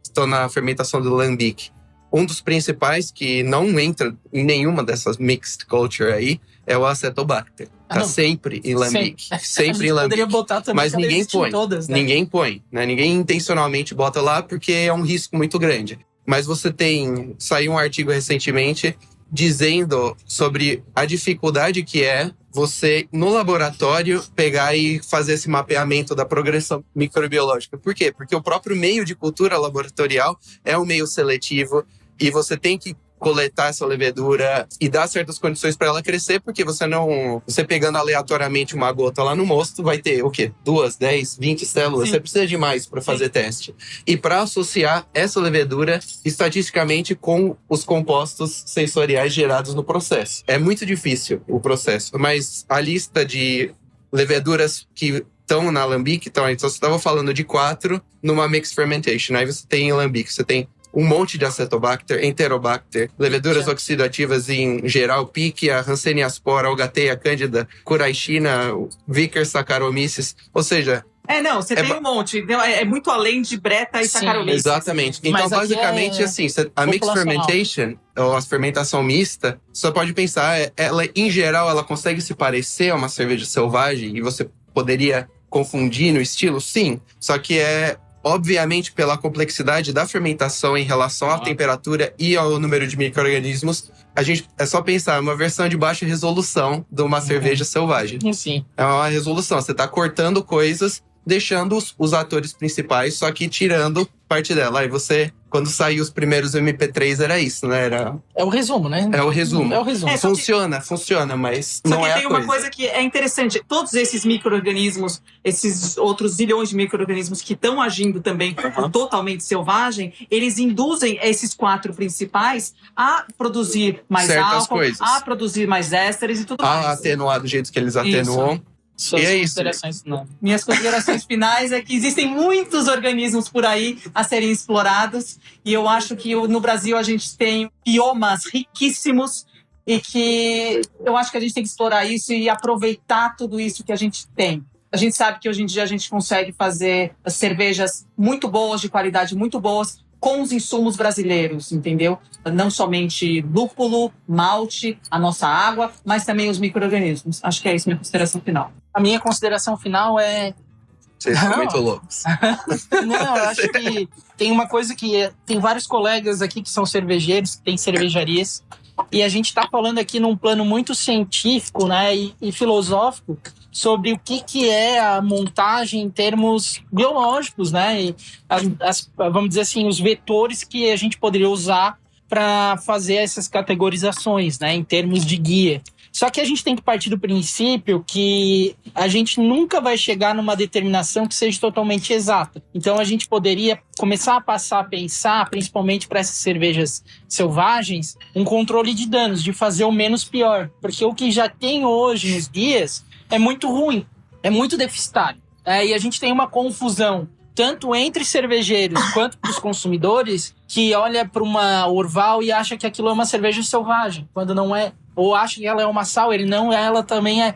estão na fermentação do Lambic, um dos principais que não entra em nenhuma dessas mixed culture aí é o Acetobacter. Tá sempre em Lambic. Sempre em Lambic. Poderia botar também, mas ninguém põe. Todas, né? Ninguém põe, né? Ninguém intencionalmente bota lá porque é um risco muito grande. Mas você saiu um artigo recentemente dizendo sobre a dificuldade que é você, no laboratório, pegar e fazer esse mapeamento da progressão microbiológica. Por quê? Porque o próprio meio de cultura laboratorial é um meio seletivo e você tem que coletar essa levedura e dar certas condições para ela crescer, porque você pegando aleatoriamente uma gota lá no mosto, vai ter o quê? 2, 10, 20 células. Sim. Você precisa de mais para fazer teste. E para associar essa levedura estatisticamente com os compostos sensoriais gerados no processo. É muito difícil o processo, mas a lista de leveduras que estão na alambique, então você estava falando de 4 numa mixed fermentation. Aí você tem alambique, você tem um monte de Acetobacter, Enterobacter, leveduras oxidativas em geral, Pichia, Hanseníaspora, Algateia, Cândida, Curaishina, Vickers, Saccharomyces. Ou seja... Você tem um monte. É muito além de Breta e Saccharomyces. Exatamente. Então, basicamente, assim, a mixed fermentation, ou a fermentação mista, você pode pensar, ela, em geral, ela consegue se parecer a uma cerveja selvagem e você poderia confundir no estilo? Sim. Só que obviamente, pela complexidade da fermentação em relação à temperatura e ao número de micro-organismos, é só pensar, uma versão de baixa resolução de uma cerveja selvagem. Sim. É uma resolução, você está cortando coisas, deixando os atores principais, só que tirando parte dela. Aí você, quando saiu os primeiros MP3, era isso, né? É o resumo, né? É o resumo. Funciona, mas só não é a coisa. Só que tem uma coisa que é interessante. Todos esses micro-organismos, esses outros zilhões de micro-organismos que estão agindo também totalmente selvagem, eles induzem esses 4 principais a produzir mais certas álcool, coisas. A produzir mais ésteres e tudo mais. A atenuar do jeito que eles atenuam. Minhas considerações finais é que existem muitos organismos por aí a serem explorados e eu acho que no Brasil a gente tem biomas riquíssimos e que eu acho que a gente tem que explorar isso e aproveitar tudo isso que a gente tem. A gente sabe que hoje em dia a gente consegue fazer cervejas muito boas, de qualidade muito boas, com os insumos brasileiros, entendeu? Não somente lúpulo, malte, a nossa água, mas também os micro-organismos. Acho que é isso minha consideração final. A minha consideração final é... Vocês são muito loucos. Não, eu acho que tem uma coisa que... Tem vários colegas aqui que são cervejeiros, que têm cervejarias, e a gente está falando aqui num plano muito científico, né, e filosófico, sobre o que é a montagem em termos biológicos, né? E vamos dizer assim, os vetores que a gente poderia usar para fazer essas categorizações, né? Em termos de guia. Só que a gente tem que partir do princípio que a gente nunca vai chegar numa determinação que seja totalmente exata. Então a gente poderia começar a passar a pensar, principalmente para essas cervejas selvagens, um controle de danos, de fazer o menos pior. Porque o que já tem hoje nos guias é muito ruim, é muito deficitário. E a gente tem uma confusão, tanto entre cervejeiros quanto para os consumidores, que olha para uma Orval e acha que aquilo é uma cerveja selvagem, quando não é. Ou acha que ela é uma sour, não, ela também é.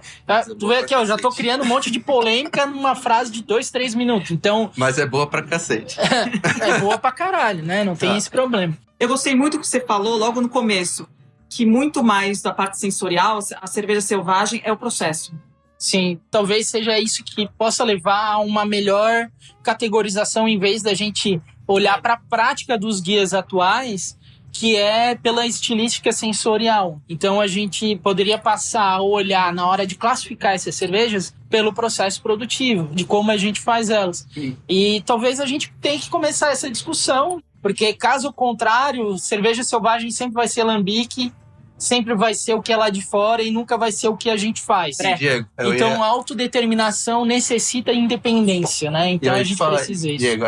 Tu vê aqui, eu já tô criando um monte de polêmica numa frase de 2, 3 minutos. Então. Mas é boa pra cacete. É boa pra caralho, né? Não tem esse problema. Eu gostei muito do que você falou logo no começo, que muito mais da parte sensorial, a cerveja selvagem é o processo. Sim, talvez seja isso que possa levar a uma melhor categorização, em vez da gente olhar para a prática dos guias atuais, que é pela estilística sensorial. Então a gente poderia passar a olhar na hora de classificar essas cervejas pelo processo produtivo, de como a gente faz elas. Sim. E talvez a gente tenha que começar essa discussão, porque caso contrário, cerveja selvagem sempre vai ser alambique, sempre vai ser o que é lá de fora e nunca vai ser o que a gente faz. Diego, então, a autodeterminação necessita independência, né? Então a gente precisa disso. Diego,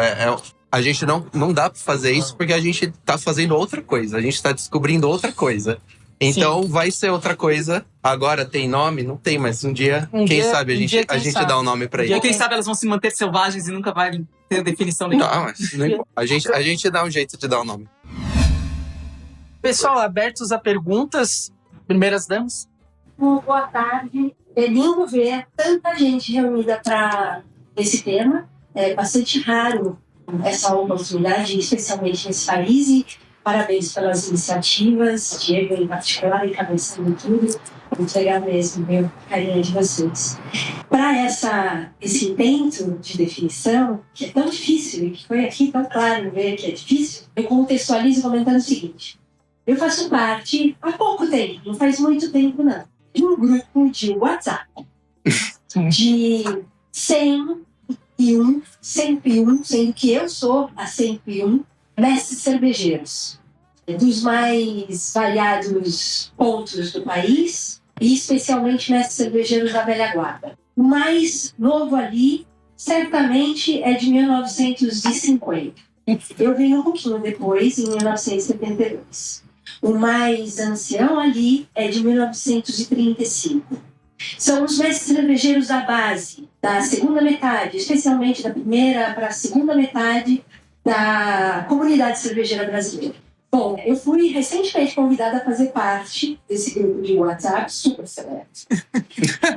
a gente não dá pra fazer isso porque a gente tá fazendo outra coisa. A gente tá descobrindo outra coisa. Então, vai ser outra coisa. Agora tem nome? Não tem, mas um dia, quem sabe, a gente dá um nome pra isso. Ou quem sabe elas vão se manter selvagens e nunca vai ter definição nenhuma. Não, mas não importa. A gente dá um jeito de dar um nome. Pessoal, abertos a perguntas. Primeiras damas. Boa tarde. É lindo ver tanta gente reunida para esse tema. É bastante raro essa oportunidade, especialmente nesse país. E parabéns pelas iniciativas, Diego em particular, encabeçando tudo. Muito legal mesmo ver o carinho de vocês. Para esse intento de definição, que é tão difícil e que foi aqui tão claro ver que é difícil, eu contextualizo comentando o seguinte. eu faço parte, há pouco tempo, não faz muito tempo não, de um grupo de WhatsApp de 101, sendo que eu sou a 101 mestres cervejeiros dos mais variados pontos do país e especialmente mestres cervejeiros da velha guarda. O mais novo ali, certamente, é de 1950. Eu vim um pouquinho depois, em 1972. O mais ancião ali é de 1935. São os mestres cervejeiros da base, da segunda metade, especialmente da primeira para a segunda metade da comunidade cervejeira brasileira. Bom, eu fui recentemente convidada a fazer parte desse grupo de WhatsApp super seleto.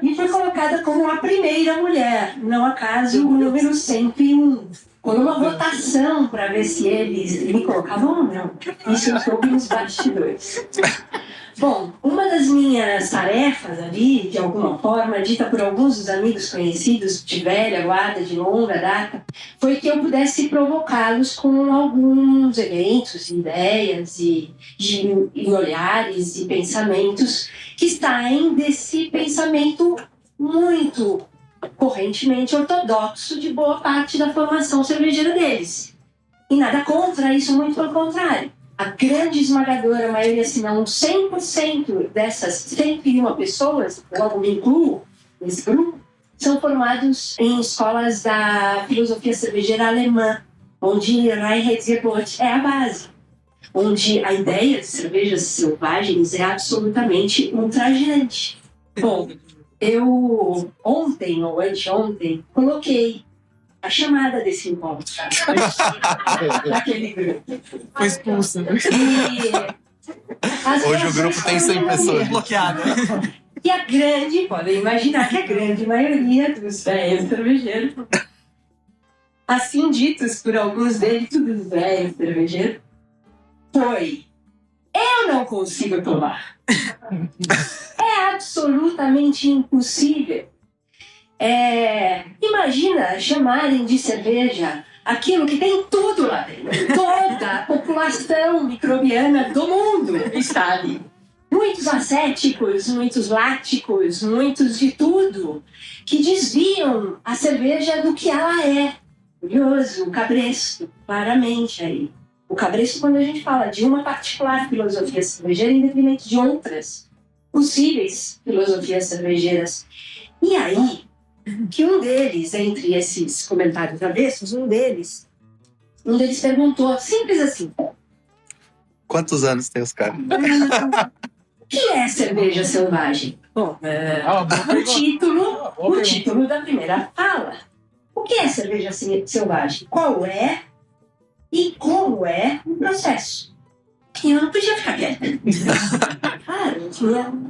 E fui colocada como a primeira mulher, não acaso o número 101. Quando uma votação para ver se eles me colocavam ou não. Isso eu soube nos bastidores. Bom, uma das minhas tarefas ali, de alguma forma, dita por alguns dos amigos conhecidos de velha guarda, de longa data, foi que eu pudesse provocá-los com alguns eventos, ideias e olhares e pensamentos que saem desse pensamento muito correntemente ortodoxo de boa parte da formação cervejeira deles. E nada contra isso, muito pelo contrário. A grande esmagadora maioria, se não 100% dessas 101 pessoas, logo me incluo nesse grupo, são formados em escolas da filosofia cervejeira alemã, onde Reinheitsgebot é a base, onde a ideia de cervejas selvagens é absolutamente ultrajante. Bom, eu ontem ou anteontem coloquei a chamada desse encontro naquele grupo. Foi expulsa. Hoje o grupo tem 100 pessoas. Bloqueada. E a grande, podem imaginar que a grande maioria dos velhos cervejeiros, assim ditos por alguns deles, todos velhos cervejeiros, foi: eu não consigo tomar. É absolutamente impossível. Imagina chamarem de cerveja aquilo que tem tudo lá dentro. Toda a população microbiana do mundo está ali. Muitos acéticos, muitos láticos, muitos de tudo, que desviam a cerveja do que ela é. Curioso, o cabresto, claramente aí. O cabresto, quando a gente fala de uma particular filosofia cervejeira em detrimento de outras possíveis filosofias cervejeiras. E aí, que um deles, entre esses comentários avessos, um deles perguntou, simples assim: Quantos anos tem os caras? o que é cerveja selvagem? Bom, o título da primeira fala. O que é cerveja selvagem? Qual é e como é o processo? E eu não podia ficar quieta.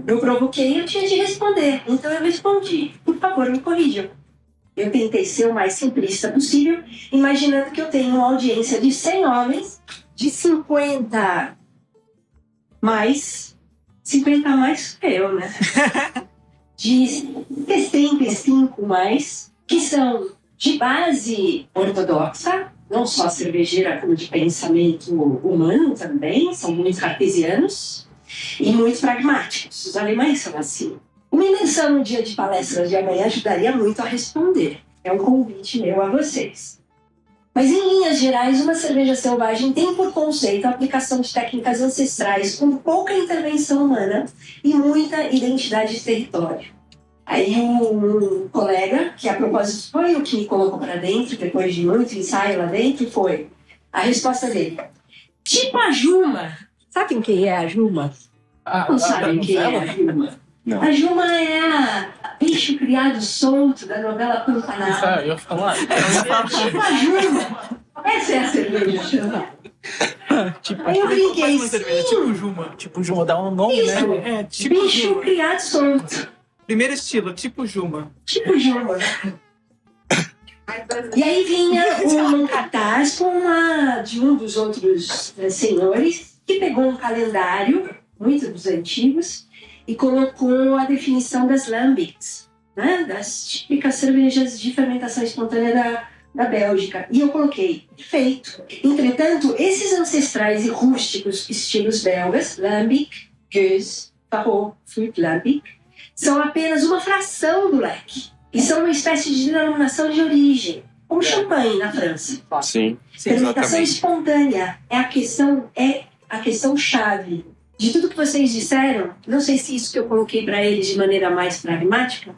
Eu provoquei e eu tinha de responder. Então eu respondi: por favor, me corrijam. Eu tentei ser o mais simplista possível, imaginando que eu tenho uma audiência de 100 homens, de 50 mais sou eu, né? De 65 mais, que são de base ortodoxa, não só cervejeira, como de pensamento humano também, são muito cartesianos e muito pragmáticos. Os alemães são assim. Uma menção no dia de palestras de amanhã ajudaria muito a responder. É um convite meu a vocês. Mas, em linhas gerais, uma cerveja selvagem tem por conceito a aplicação de técnicas ancestrais com pouca intervenção humana e muita identidade de território. Aí um colega, que a propósito foi o que me colocou para dentro, depois de muito ensaio lá dentro, foi a resposta dele: tipo a Juma. Sabem quem é a Juma? Não sabem quem é a Juma? Não. A Juma é a bicho criado solto da novela Pantanal. Eu ia falar. Tipo a Juma. Essa é a cerveja chama. Aí eu brinquei, sim. Tipo Juma. Tipo Juma, dá um nome, Isso. né? Tipo Bicho Juma. criado solto. Primeiro estilo, tipo Juma. Tipo Juma. E aí vinha um cartaz com de um dos outros senhores que pegou um calendário, muito dos antigos, e colocou a definição das lambics, né? Das típicas cervejas de fermentação espontânea da da Bélgica. E eu coloquei, perfeito. Entretanto, esses ancestrais e rústicos estilos belgas, Lambic, Gueuze, Parot, Fruit Lambic, são apenas uma fração do leque. E são uma espécie de denominação de origem, como champanhe na França. Sim, Fermentação exatamente. espontânea é a questão chave. De tudo que vocês disseram, não sei se isso que eu coloquei para eles de maneira mais pragmática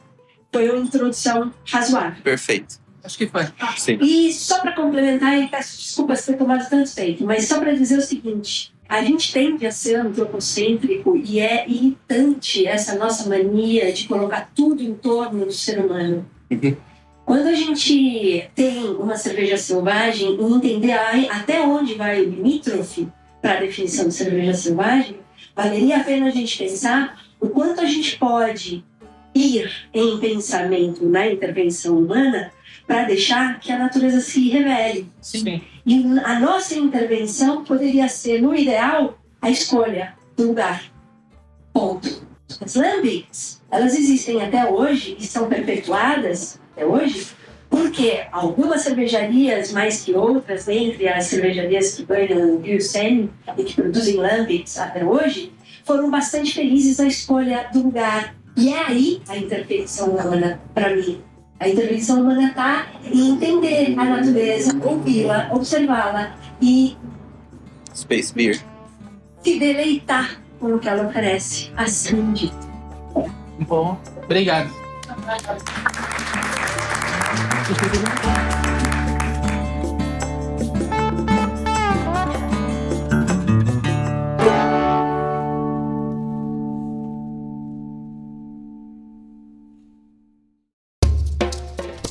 foi uma introdução razoável. Perfeito. Acho que foi. Sim. E só para complementar, e peço desculpas por ter tomado tanto tempo, mas só para dizer o seguinte: a gente tende a ser antropocêntrico e é irritante essa nossa mania de colocar tudo em torno do ser humano. Uhum. Quando a gente tem uma cerveja selvagem e entender até onde vai o limítrofe para a definição de cerveja selvagem, valeria a pena a gente pensar o quanto a gente pode ir em pensamento na intervenção humana para deixar que a natureza se revele. Sim. E a nossa intervenção poderia ser, no ideal, a escolha do lugar. Ponto. As lambics, elas existem até hoje e são perpetuadas até hoje porque algumas cervejarias, mais que outras, dentre as cervejarias que ganham Gueuze e que produzem lambics até hoje, foram bastante felizes na escolha do lugar. E é aí a intervenção humana, para mim. A intervenção humana está em entender a natureza, ouvi-la, observá-la e Space Beer. se deleitar com o que ela oferece. Assim dito. Bom, obrigado.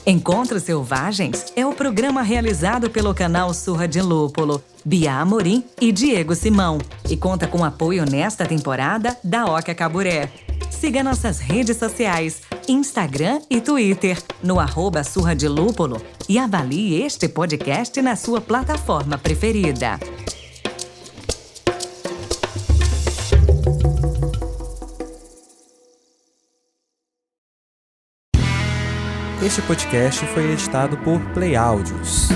Encontros Selvagens é o programa realizado pelo canal Surra de Lúpulo, Bia Amorim e Diego Simão, e conta com apoio nesta temporada da Oca Caburé. Siga nossas redes sociais, Instagram e Twitter, no @Surra de Lúpulo, e avalie este podcast na sua plataforma preferida. Este podcast foi editado por Play Áudios.